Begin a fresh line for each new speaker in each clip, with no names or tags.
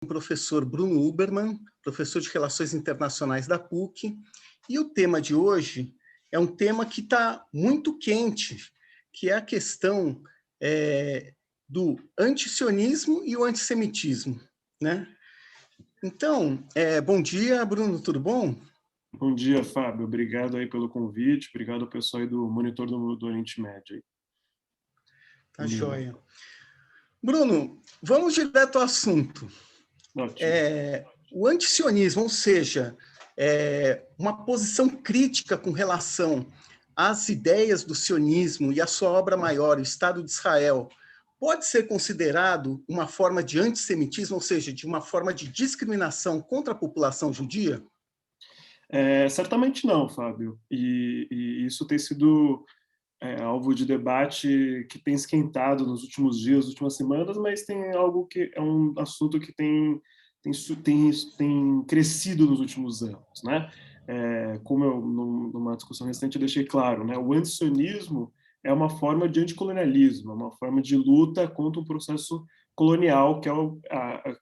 o professor Bruno Ubermann, professor de Relações Internacionais da PUC, e o tema de hoje é um tema que está muito quente, que é a questão do antisionismo e o antissemitismo, né? Então, bom dia, Bruno, tudo bom?
Bom dia, Fábio. Obrigado aí pelo convite, obrigado ao pessoal aí do Monitor do Oriente Médio.
Tá joia. Bruno, vamos direto ao assunto.
Ótimo.
O antisionismo, ou seja, uma posição crítica com relação às ideias do sionismo e à sua obra maior, o Estado de Israel, pode ser considerado uma forma de antissemitismo, ou seja, de uma forma de discriminação contra a população judia?
Certamente não, Fábio. E isso tem sido alvo de debate que tem esquentado nos últimos dias, nas últimas semanas, mas tem algo que é um assunto que tem crescido nos últimos anos, né? Como eu, numa discussão recente, eu deixei claro, né? O antisionismo é uma forma de anticolonialismo, é uma forma de luta contra um processo colonial, que é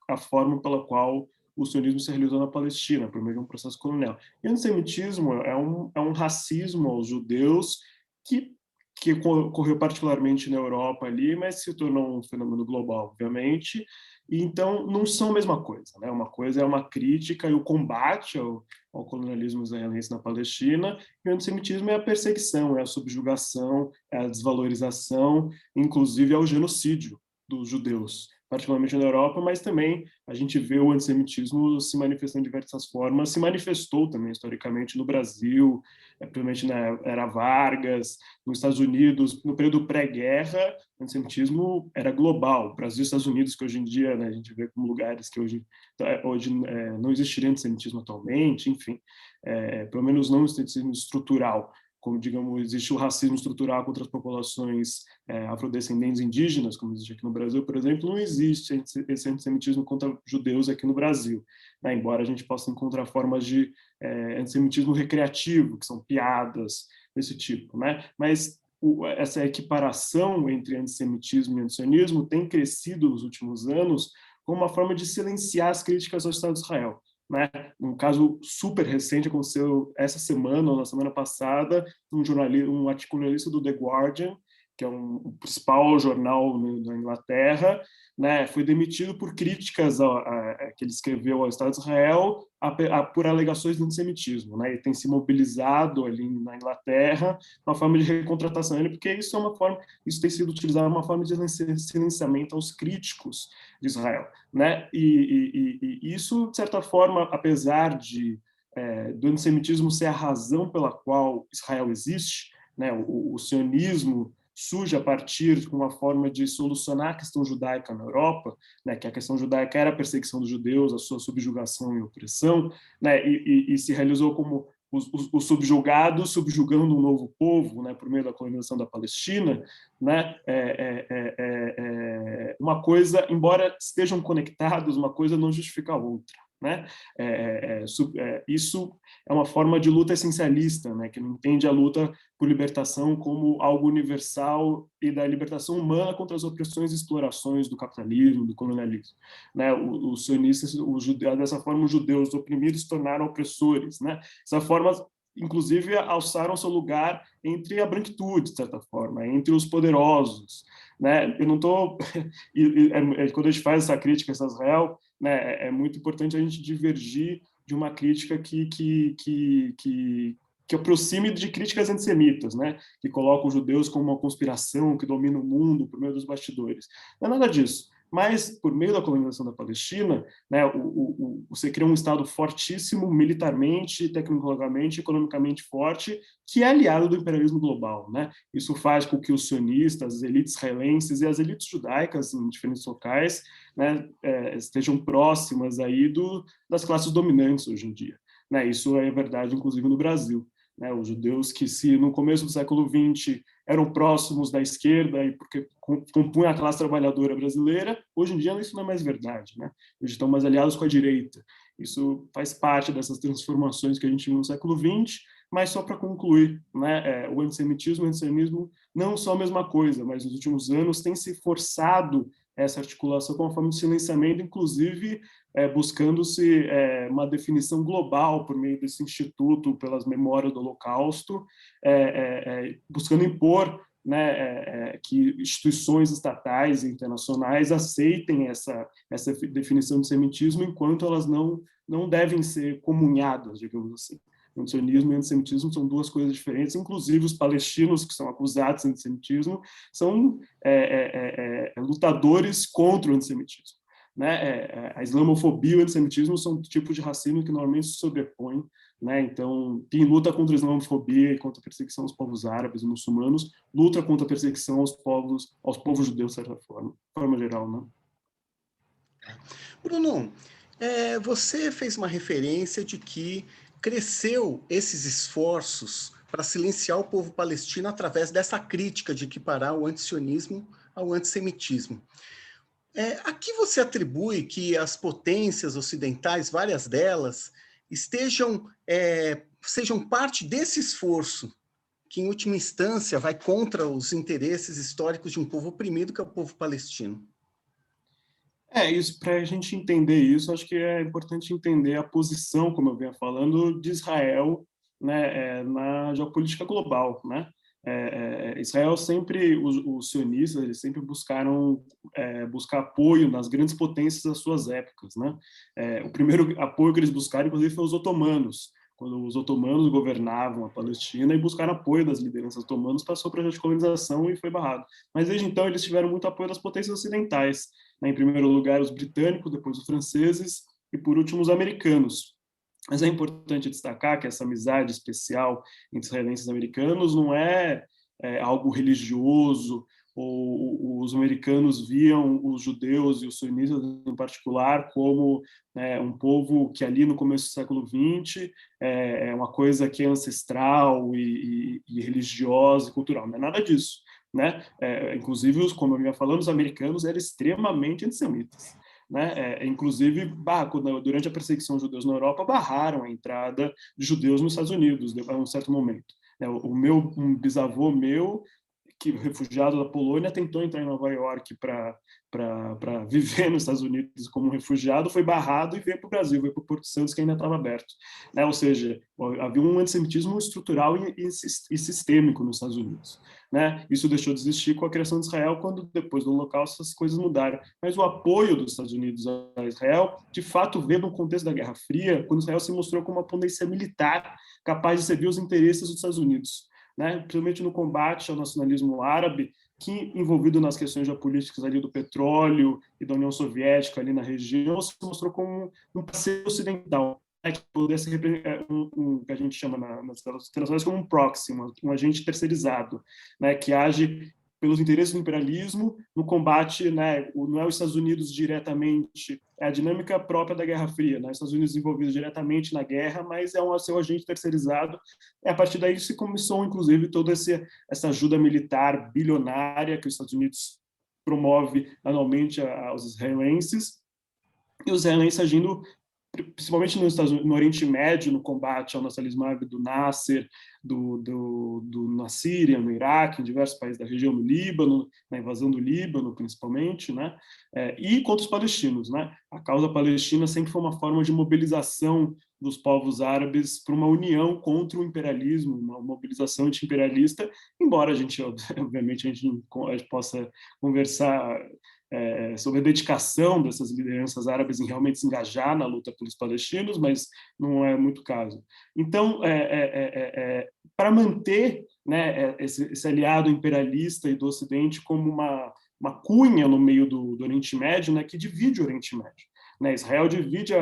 a forma pela qual o sionismo se realizou na Palestina, por meio de um processo colonial. E o antissemitismo é um racismo aos judeus que ocorreu particularmente na Europa ali, mas se tornou um fenômeno global, obviamente. E então não são a mesma coisa, né? Uma coisa é uma crítica e o combate ao colonialismo israelense na Palestina, e o antissemitismo é a perseguição, é a subjugação, é a desvalorização, inclusive é o genocídio dos judeus, particularmente na Europa, mas também a gente vê o antissemitismo se manifestando de diversas formas, se manifestou também historicamente no Brasil, principalmente na era Vargas, nos Estados Unidos, no período pré-guerra, o antissemitismo era global. Brasil e Estados Unidos, que hoje em dia, né, a gente vê como lugares que hoje não existiria antissemitismo atualmente, enfim, pelo menos não antissemitismo estrutural, como, digamos, existe o racismo estrutural contra as populações afrodescendentes indígenas, como existe aqui no Brasil, por exemplo, não existe esse antissemitismo contra judeus aqui no Brasil, né? Embora a gente possa encontrar formas de antissemitismo recreativo, que são piadas desse tipo, né? Mas essa equiparação entre antissemitismo e antisionismo tem crescido nos últimos anos como uma forma de silenciar as críticas ao Estado de Israel. Né? Um caso super recente aconteceu essa semana ou na semana passada, um articulista do The Guardian, que é o principal jornal na Inglaterra, né, foi demitido por críticas que ele escreveu ao Estado de Israel por alegações de antissemitismo, né? Ele tem se mobilizado ali na Inglaterra, uma forma de recontratação dele, porque isso tem sido utilizado uma forma de silenciamento aos críticos de Israel, né? E isso, de certa forma, apesar do antissemitismo ser a razão pela qual Israel existe, né? O sionismo surge a partir de uma forma de solucionar a questão judaica na Europa, né, que a questão judaica era a perseguição dos judeus, a sua subjugação e opressão, né, e se realizou como os subjugados subjugando um novo povo, né, por meio da colonização da Palestina, né, uma coisa, embora estejam conectados, uma coisa não justifica a outra. Né? Isso é uma forma de luta essencialista, né, que não entende a luta por libertação como algo universal e da libertação humana contra as opressões e explorações do capitalismo, do colonialismo. Né? Os sionistas, dessa forma, os judeus oprimidos se tornaram opressores. Né? Dessa forma, inclusive, alçaram seu lugar entre a branquitude, de certa forma, entre os poderosos. Né? Eu não estou... Quando a gente faz essa crítica a Israel, né, é muito importante a gente divergir de uma crítica que aproxime de críticas antissemitas, né, que colocam os judeus como uma conspiração que domina o mundo por meio dos bastidores. Não é nada disso. Mas, por meio da colonização da Palestina, né, você cria um Estado fortíssimo, militarmente, tecnologicamente, economicamente forte, que é aliado do imperialismo global. Né? Isso faz com que os sionistas, as elites israelenses e as elites judaicas em diferentes locais, né, estejam próximas aí das classes dominantes hoje em dia. Né? Isso é verdade, inclusive, no Brasil. Né, os judeus que, se no começo do século XX eram próximos da esquerda e porque compunham a classe trabalhadora brasileira, hoje em dia isso não é mais verdade. Né? Hoje estão mais aliados com a direita. Isso faz parte dessas transformações que a gente viu no século XX, mas só para concluir, né, o antissemitismo e o antissionismo não são a mesma coisa, mas nos últimos anos tem se forçado essa articulação com uma forma de silenciamento, inclusive buscando-se uma definição global por meio desse Instituto pelas Memórias do Holocausto, buscando impor, né, que instituições estatais e internacionais aceitem essa definição de semitismo, enquanto elas não devem ser comunhadas, digamos assim. Antisionismo e antissemitismo são duas coisas diferentes, inclusive os palestinos que são acusados de antissemitismo são lutadores contra o antissemitismo. Né? A islamofobia e o antissemitismo são tipos de racismo que normalmente se sobrepõem. Né? Então, quem luta contra a islamofobia e contra a perseguição aos povos árabes e muçulmanos, luta contra a perseguição aos povos judeus, de certa forma, de forma geral. Né?
Bruno, você fez uma referência de que cresceu esses esforços para silenciar o povo palestino através dessa crítica de equiparar o antisionismo ao antissemitismo. A que você atribui que as potências ocidentais, várias delas, sejam parte desse esforço que, em última instância, vai contra os interesses históricos de um povo oprimido, que é o povo palestino?
Isso, para a gente entender isso, acho que é importante entender a posição, como eu vinha falando, de Israel, né, na geopolítica global, né? Israel sempre, os sionistas, eles sempre buscaram buscar apoio nas grandes potências das suas épocas, né? O primeiro apoio que eles buscaram, inclusive, foi os otomanos, quando os otomanos governavam a Palestina e buscaram apoio das lideranças otomanas para seu projeto de colonização e foi barrado. Mas desde então eles tiveram muito apoio das potências ocidentais, né? Em primeiro lugar os britânicos, depois os franceses e por último os americanos. Mas é importante destacar que essa amizade especial entre israelenses e americanos não é algo religioso, ou os americanos viam os judeus e os sionistas em particular como um povo que ali no começo do século XX é uma coisa que é ancestral e religiosa e cultural. Não é nada disso. Né? Inclusive, como eu vinha falando, os americanos eram extremamente antissemitas. Né? Inclusive, durante a perseguição de judeus na Europa, barraram a entrada de judeus nos Estados Unidos a um certo momento. Um bisavô meu, que refugiado da Polônia, tentou entrar em Nova York para viver nos Estados Unidos como refugiado, foi barrado e veio para o Brasil, veio para o Porto Santos, que ainda estava aberto. Né? Ou seja, havia um antissemitismo estrutural e sistêmico nos Estados Unidos. Né? Isso deixou de existir com a criação de Israel, quando depois do Holocausto as coisas mudaram. Mas o apoio dos Estados Unidos a Israel, de fato, veio no contexto da Guerra Fria, quando Israel se mostrou como uma potência militar capaz de servir os interesses dos Estados Unidos. Né? Principalmente no combate ao nacionalismo árabe, que envolvido nas questões geopolíticas ali do petróleo e da União Soviética ali na região, se mostrou como um parceiro ocidental, né? Que pudesse que a gente chama nas relações internacionais como um proxy, um agente terceirizado, né? Que age pelos interesses do imperialismo no combate, né? Não é os Estados Unidos diretamente, é a dinâmica própria da Guerra Fria, né? Os Estados Unidos envolvidos diretamente na guerra, mas é um seu agente terceirizado. A partir daí se começou, inclusive, toda essa ajuda militar bilionária que os Estados Unidos promove anualmente aos israelenses, e os israelenses agindo principalmente no Oriente Médio, no combate ao nacionalismo árabe do Nasser, na Síria, no Iraque, em diversos países da região, no Líbano, na invasão do Líbano, principalmente, né? E contra os palestinos. Né? A causa palestina sempre foi uma forma de mobilização dos povos árabes para uma união contra o imperialismo, uma mobilização anti-imperialista, embora obviamente, a gente possa conversar sobre a dedicação dessas lideranças árabes em realmente se engajar na luta pelos palestinos, mas não é muito caso. Então, para manter, né, esse aliado imperialista e do Ocidente como uma cunha no meio do Oriente Médio, né, que divide o Oriente Médio. Né? Israel divide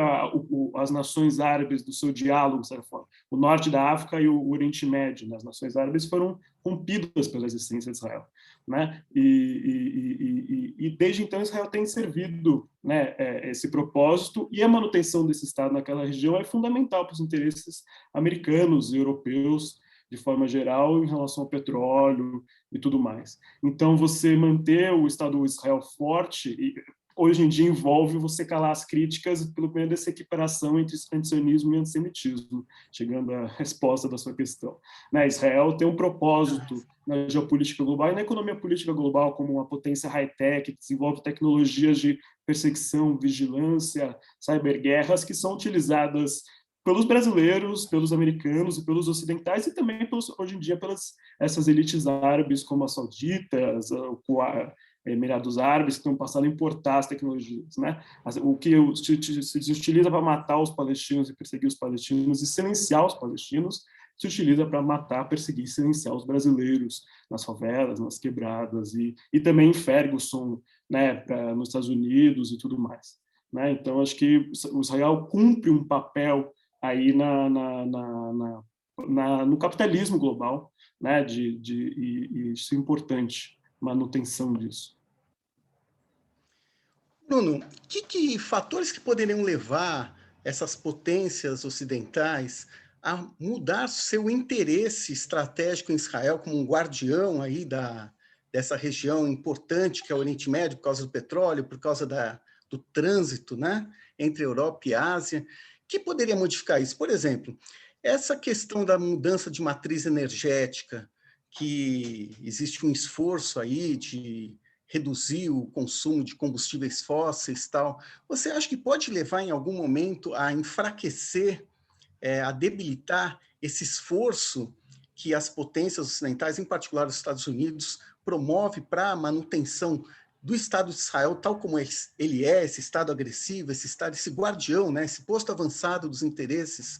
as nações árabes do seu diálogo, de certa forma. O norte da África e o Oriente Médio. Né? As nações árabes foram rompidas pela existência de Israel. Né? E desde então Israel tem servido, né, esse propósito, e a manutenção desse Estado naquela região é fundamental para os interesses americanos e europeus, de forma geral, em relação ao petróleo e tudo mais. Então, você manter o Estado de Israel forte, hoje em dia envolve você calar as críticas pelo menos dessa equiparação entre antisionismo e antissemitismo, chegando à resposta da sua questão. Né? Israel tem um propósito na geopolítica global e na economia política global como uma potência high-tech que desenvolve tecnologias de perseguição, vigilância, cyberguerras que são utilizadas pelos brasileiros, pelos americanos e pelos ocidentais e também hoje em dia pelas essas elites árabes como as sauditas, Emirados Árabes, que estão passando a importar as tecnologias. Né? O que se utiliza para matar os palestinos e perseguir os palestinos e silenciar os palestinos, se utiliza para matar, perseguir e silenciar os brasileiros nas favelas, nas quebradas, e também em Ferguson, né, nos Estados Unidos e tudo mais. Né? Então, acho que o Israel cumpre um papel aí no capitalismo global, né, e isso é importante, manutenção disso.
Bruno, que fatores que poderiam levar essas potências ocidentais a mudar seu interesse estratégico em Israel como um guardião aí dessa região importante que é o Oriente Médio, por causa do petróleo, por causa do trânsito, né, entre Europa e Ásia, que poderia modificar isso? Por exemplo, essa questão da mudança de matriz energética, que existe um esforço aí de reduzir o consumo de combustíveis fósseis e tal, você acha que pode levar em algum momento a enfraquecer, a debilitar esse esforço que as potências ocidentais, em particular os Estados Unidos, promove para a manutenção do Estado de Israel, tal como ele é, esse Estado agressivo, esse guardião, né, esse posto avançado dos interesses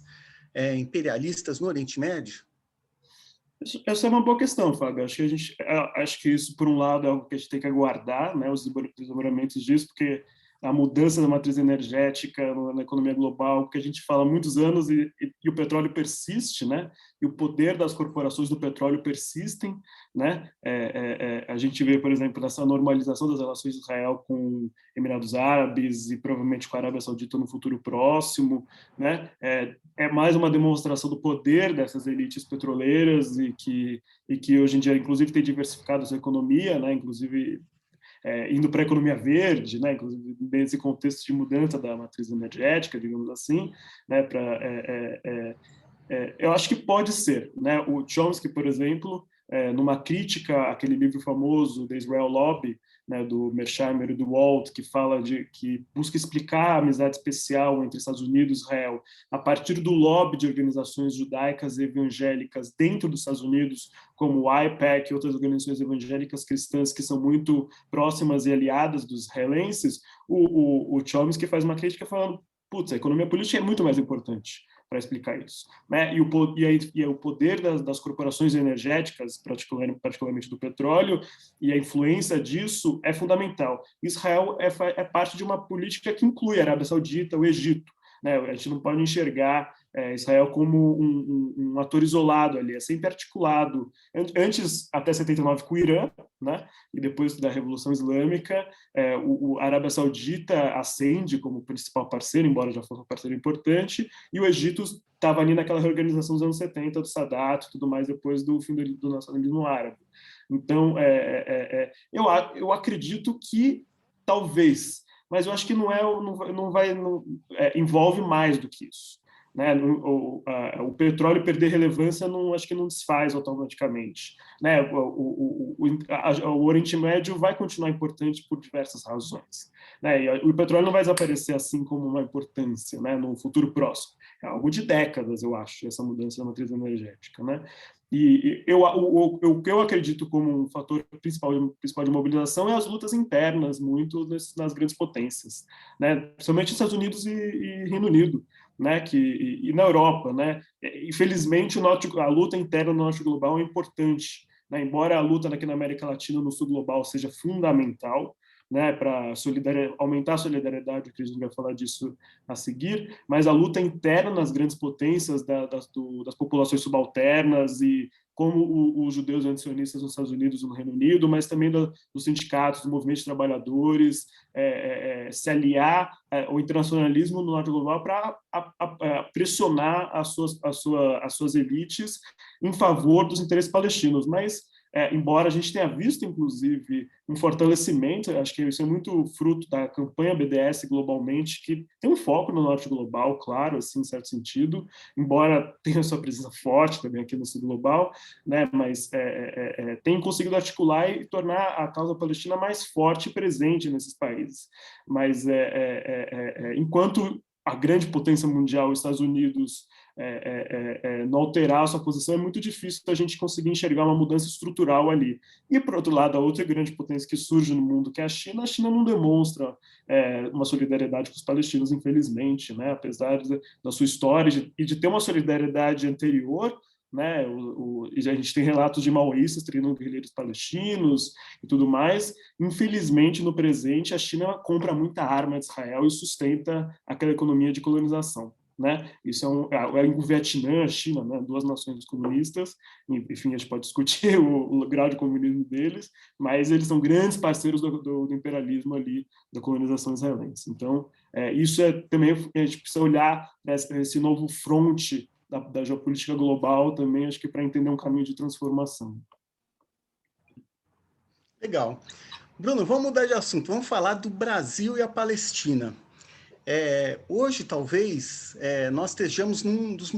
imperialistas no Oriente Médio?
Essa é uma boa questão, Fábio. Acho que isso, por um lado, é algo que a gente tem que aguardar, né, os desdobramentos disso, porque a mudança da matriz energética na economia global, que a gente fala há muitos anos e o petróleo persiste, né? E o poder das corporações do petróleo persistem, né? A gente vê, por exemplo, essa normalização das relações de Israel com Emirados Árabes e provavelmente com a Arábia Saudita no futuro próximo, né? É mais uma demonstração do poder dessas elites petroleiras e que hoje em dia, inclusive, tem diversificado a sua economia, né? Inclusive indo para a economia verde, né, inclusive nesse contexto de mudança da matriz energética, digamos assim, né, eu acho que pode ser, né, o Chomsky, por exemplo, numa crítica àquele livro famoso The Israel Lobby, né, do Mearsheimer e do Walt, que busca explicar a amizade especial entre Estados Unidos e Israel a partir do lobby de organizações judaicas e evangélicas dentro dos Estados Unidos, como o AIPAC e outras organizações evangélicas cristãs que são muito próximas e aliadas dos israelenses, o Chomsky faz uma crítica falando, putz, a economia política é muito mais importante para explicar isso, né? E o poder das corporações energéticas, particularmente do petróleo, e a influência disso é fundamental. Israel é parte de uma política que inclui a Arábia Saudita, o Egito, né? A gente não pode enxergar Israel como um ator isolado ali, é sempre articulado. Antes, até 79, com o Irã, né? E depois da Revolução Islâmica, a Arábia Saudita ascende como principal parceiro, embora já fosse um parceiro importante, e o Egito estava ali naquela reorganização dos anos 70, do Sadat e tudo mais, depois do fim do nacionalismo árabe. Então, eu acredito que talvez, mas eu acho que envolve mais do que isso. Né? O petróleo perder relevância acho que não desfaz automaticamente. Né? O Oriente Médio vai continuar importante por diversas razões. Né? E o petróleo não vai desaparecer assim como uma importância, né, no futuro próximo. É algo de décadas, eu acho, essa mudança da matriz energética. Né? E o que eu acredito como um fator principal de mobilização é as lutas internas, muito nas grandes potências, né? Principalmente nos Estados Unidos e Reino Unido, né? E na Europa, né? Infelizmente, a luta interna no norte global é importante, né? Embora a luta aqui na América Latina, no sul global, seja fundamental, né, para aumentar a solidariedade, que a gente vai falar disso a seguir, mas a luta interna nas grandes potências das populações subalternas e como os judeus antisionistas nos Estados Unidos e no Reino Unido, mas também dos sindicatos, do movimento de trabalhadores, se aliar ao internacionalismo no norte global para pressionar as suas elites em favor dos interesses palestinos. Mas embora a gente tenha visto, inclusive, um fortalecimento, acho que isso é muito fruto da campanha BDS globalmente, que tem um foco no norte global, claro, assim, em certo sentido, embora tenha sua presença forte também aqui no sul global, né, mas tem conseguido articular e tornar a causa palestina mais forte e presente nesses países. Mas, enquanto a grande potência mundial, os Estados Unidos, não alterar a sua posição, é muito difícil a gente conseguir enxergar uma mudança estrutural ali. E, por outro lado, a outra grande potência que surge no mundo, que é a China não demonstra uma solidariedade com os palestinos, infelizmente, né? Apesar da sua história e de ter uma solidariedade anterior, né? A gente tem relatos de maoístas treinando guerrilheiros palestinos e tudo mais. Infelizmente, no presente, a China compra muita arma de Israel e sustenta aquela economia de colonização. Né? Isso é o Vietnã, a China, né? Duas nações comunistas, enfim, a gente pode discutir o grau de comunismo deles, mas eles são grandes parceiros do imperialismo ali, da colonização israelense. Então, isso também a gente precisa olhar para esse novo fronte da geopolítica global também, acho que para entender um caminho de transformação.
Legal. Bruno, vamos mudar de assunto, vamos falar do Brasil e a Palestina. Hoje, talvez, nós estejamos num dos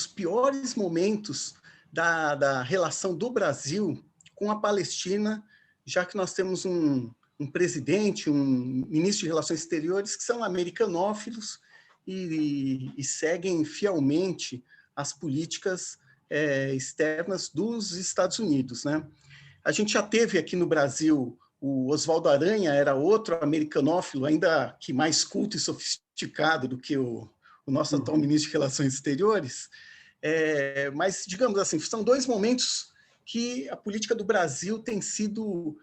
piores momentos da relação do Brasil com a Palestina, já que nós temos um presidente, um ministro de Relações Exteriores que são americanófilos e seguem fielmente as políticas externas dos Estados Unidos, né? A gente já teve aqui no Brasil o Oswaldo Aranha, era outro americanófilo, ainda que mais culto e sofisticado do que o nosso atual ministro de Relações Exteriores. Mas, digamos assim, são dois momentos que a política do Brasil tem sido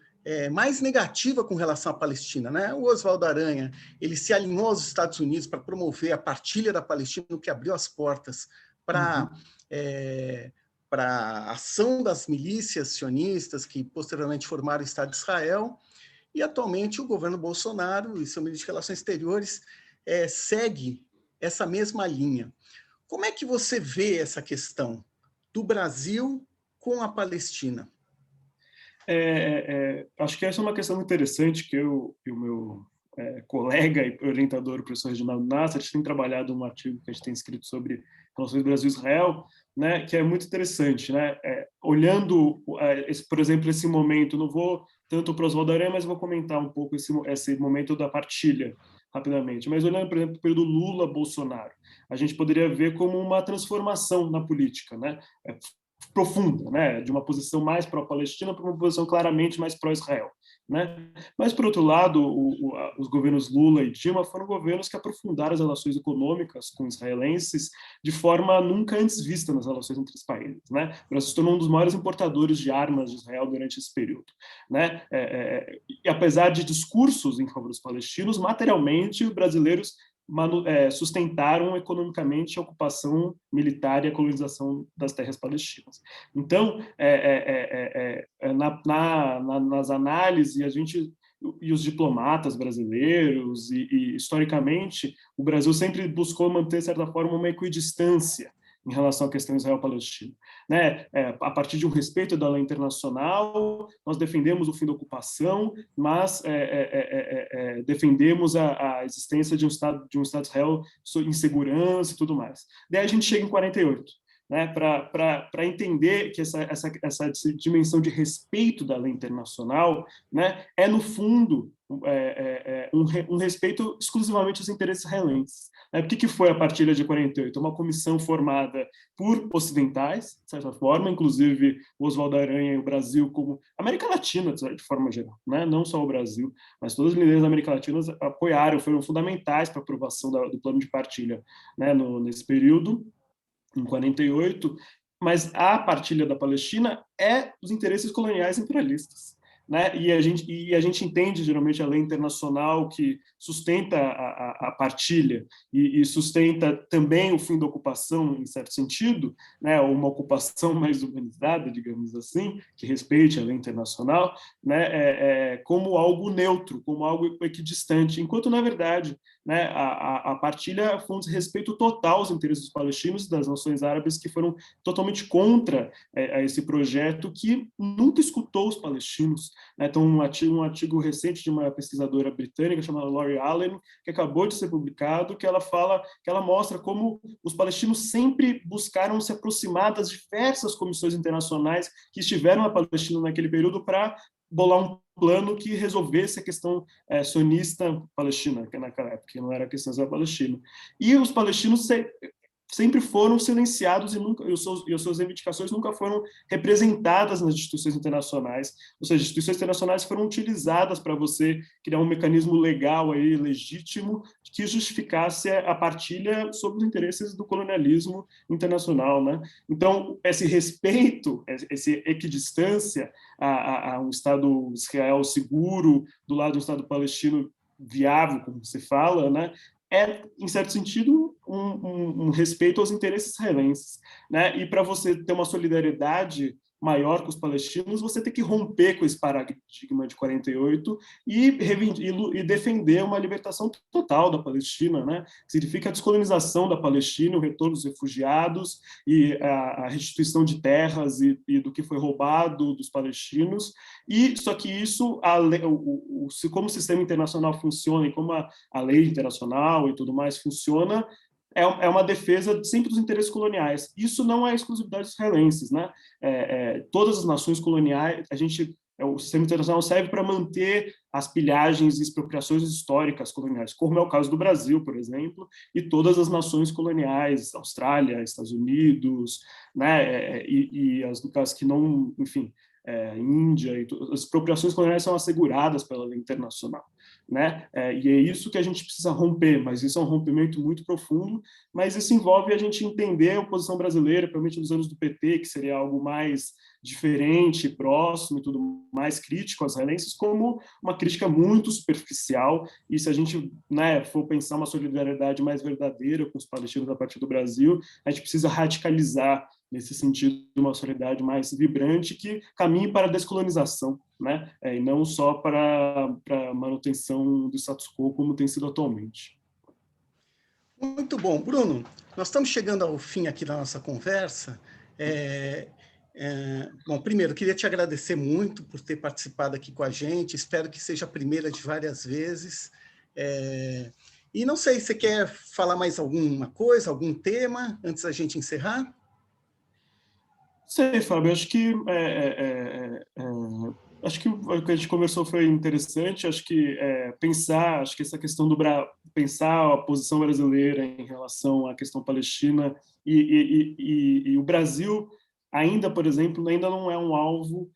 mais negativa com relação à Palestina, né? O Oswaldo Aranha, ele se alinhou aos Estados Unidos para promover a partilha da Palestina, o que abriu as portas para a ação das milícias sionistas que posteriormente formaram o Estado de Israel, e atualmente o governo Bolsonaro e seu ministro de Relações Exteriores segue essa mesma linha. Como é que você vê essa questão do Brasil com a Palestina?
Acho que essa é uma questão interessante que eu e o meu colega e orientador, o professor Reginaldo Nasser, a gente tem trabalhado um artigo que a gente tem escrito sobre relações Brasil-Israel, né, que é muito interessante, né? Olhando, por exemplo, esse momento, não vou tanto para Oswaldo Aranha, mas vou comentar um pouco esse momento da partilha, rapidamente. Mas olhando, por exemplo, o período Lula-Bolsonaro, a gente poderia ver como uma transformação na política, né? Profunda, né? De uma posição mais pró-Palestina para uma posição claramente mais pró-Israel. Né? Mas, por outro lado, os governos Lula e Dilma foram governos que aprofundaram as relações econômicas com israelenses de forma nunca antes vista nas relações entre os países. Né? O Brasil se tornou um dos maiores importadores de armas de Israel durante esse período. Né? E apesar de discursos em favor dos palestinos, materialmente, os brasileiros sustentaram economicamente a ocupação militar e a colonização das terras palestinas. Então, nas análises, e os diplomatas brasileiros, e historicamente, o Brasil sempre buscou manter, de certa forma, uma equidistância em relação à questão Israel-Palestina. Né? A partir de um respeito da lei internacional, nós defendemos o fim da ocupação, mas defendemos a existência de um Estado de Israel em segurança e tudo mais. Daí a gente chega em 48. Né, para entender que essa dimensão de respeito da lei internacional, né, no fundo, um respeito exclusivamente aos interesses israelenses. O que foi a partilha de 48? Uma comissão formada por ocidentais, de certa forma, inclusive o Oswaldo Aranha e o Brasil, como América Latina, de forma geral, né? Não só o Brasil, mas todas as lideranças da América Latina apoiaram, foram fundamentais para a aprovação do plano de partilha, né, nesse período, em 48, mas a partilha da Palestina é dos interesses coloniais imperialistas. né? E a gente entende, geralmente, a lei internacional que sustenta a partilha e sustenta também o fim da ocupação, em certo sentido, né? Uma ocupação mais humanizada, digamos assim, que respeite a lei internacional, né? Como algo neutro, como algo equidistante, enquanto, na verdade, né, a partilha foi um desrespeito total aos interesses dos palestinos e das nações árabes, que foram totalmente contra a esse projeto, que nunca escutou os palestinos, né? Então, um artigo recente de uma pesquisadora britânica chamada Laurie Allen, que acabou de ser publicado, que ela mostra como os palestinos sempre buscaram se aproximar das diversas comissões internacionais que estiveram na Palestina naquele período para bolar um plano que resolvesse a questão sionista palestina, que naquela época não era a questão da Palestina. E os palestinos sempre foram silenciados e as suas reivindicações nunca foram representadas nas instituições internacionais. Ou seja, as instituições internacionais foram utilizadas para você criar um mecanismo legal aí, legítimo, que justificasse a partilha sobre os interesses do colonialismo internacional, né? Então, esse respeito, essa equidistância a um Estado Israel seguro do lado do Estado palestino viável, como se fala, né? Em certo sentido, um respeito aos interesses israelenses, né? E para você ter uma solidariedade maior com os palestinos, você tem que romper com esse paradigma de 48 e defender uma libertação total da Palestina, né? Significa a descolonização da Palestina, o retorno dos refugiados e a restituição de terras e do que foi roubado dos palestinos. E só que isso, como o sistema internacional funciona e como a lei internacional e tudo mais funciona, é uma defesa sempre dos interesses coloniais. Isso não é exclusividade dos israelenses, né? Todas as nações coloniais, o sistema internacional serve para manter as pilhagens e expropriações históricas coloniais, como é o caso do Brasil, por exemplo, e todas as nações coloniais, Austrália, Estados Unidos, né? E as que não, enfim, Índia, as expropriações coloniais são asseguradas pela lei internacional, né? E é isso que a gente precisa romper, mas isso é um rompimento muito profundo, mas isso envolve a gente entender a oposição brasileira, principalmente nos anos do PT, que seria algo mais diferente, próximo e tudo mais, crítico aos israelenses, como uma crítica muito superficial, e se a gente, né, for pensar uma solidariedade mais verdadeira com os palestinos a partir do Brasil, a gente precisa radicalizar nesse sentido, uma solidariedade mais vibrante que caminhe para a descolonização, né? E não só para a manutenção do status quo, como tem sido atualmente.
Muito bom. Bruno, nós estamos chegando ao fim aqui da nossa conversa. Bom, primeiro, queria te agradecer muito por ter participado aqui com a gente. Espero que seja a primeira de várias vezes. E não sei, você quer falar mais alguma coisa, algum tema, antes da gente encerrar?
Sei, Fábio, acho que o que a gente conversou foi interessante. Acho que acho que essa questão pensar a posição brasileira em relação à questão palestina e o Brasil ainda, por exemplo, ainda não é um alvo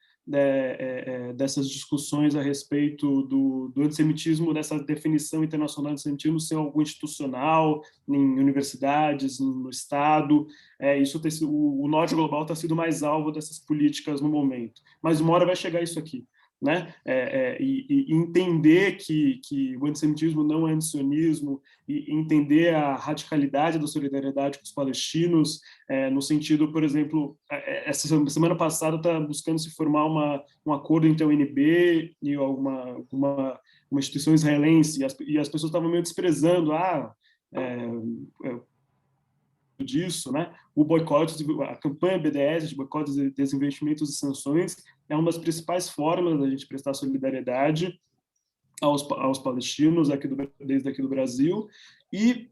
dessas discussões a respeito do antissemitismo, dessa definição internacional de antissemitismo ser algo institucional, em universidades, no Estado. O norte global está sendo mais alvo dessas políticas no momento. Mas uma hora vai chegar isso aqui, né? E entender que o antissemitismo não é antisionismo, e entender a radicalidade da solidariedade com os palestinos, no sentido, por exemplo, essa semana passada está buscando se formar um acordo entre a UNB e uma instituição israelense, e as pessoas estavam meio desprezando, disso, né? O boicote, a campanha BDS de boicotes, desinvestimentos e sanções é uma das principais formas da gente prestar solidariedade aos palestinos desde aqui do Brasil, e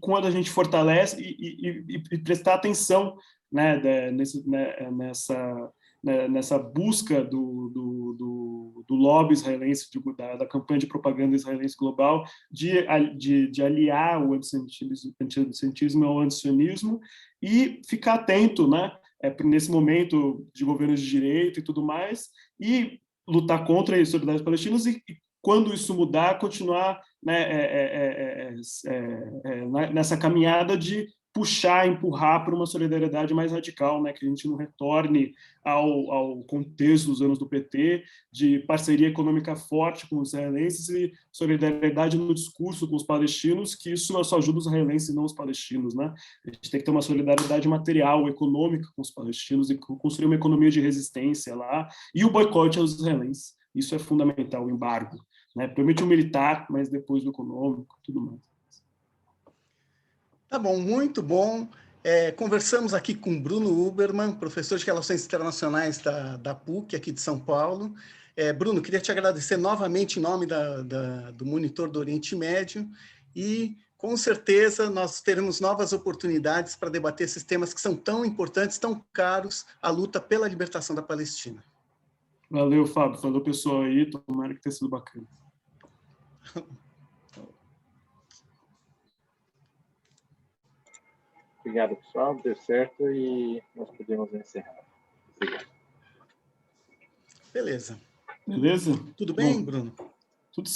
quando a gente fortalece e prestar atenção, né, nessa busca do lobby israelense, da campanha de propaganda israelense global, de aliar o antissemitismo ao antisionismo e ficar atento, né, nesse momento de governos de direito e tudo mais, e lutar contra a solidariedade palestinos e quando isso mudar, continuar, né, nessa caminhada de puxar, empurrar para uma solidariedade mais radical, né? Que a gente não retorne ao contexto dos anos do PT, de parceria econômica forte com os israelenses e solidariedade no discurso com os palestinos, que isso só ajuda os israelenses e não os palestinos, né? A gente tem que ter uma solidariedade material, econômica com os palestinos e construir uma economia de resistência lá, e o boicote aos israelenses. Isso é fundamental, o embargo, né? Primeiro o militar, mas depois o econômico, tudo mais.
Tá bom, muito bom. Conversamos aqui com Bruno Ubermann, professor de Relações Internacionais da PUC, aqui de São Paulo. Bruno, queria te agradecer novamente em nome do Monitor do Oriente Médio e, com certeza, nós teremos novas oportunidades para debater esses temas que são tão importantes, tão caros à luta pela libertação da Palestina.
Valeu, Fábio. Falou, pessoal aí. Tomara que tenha sido bacana.
Obrigado, pessoal. Deu certo e nós podemos encerrar. Obrigado.
Beleza.
Beleza?
Tudo bem,
Bom,
Bruno?
tudo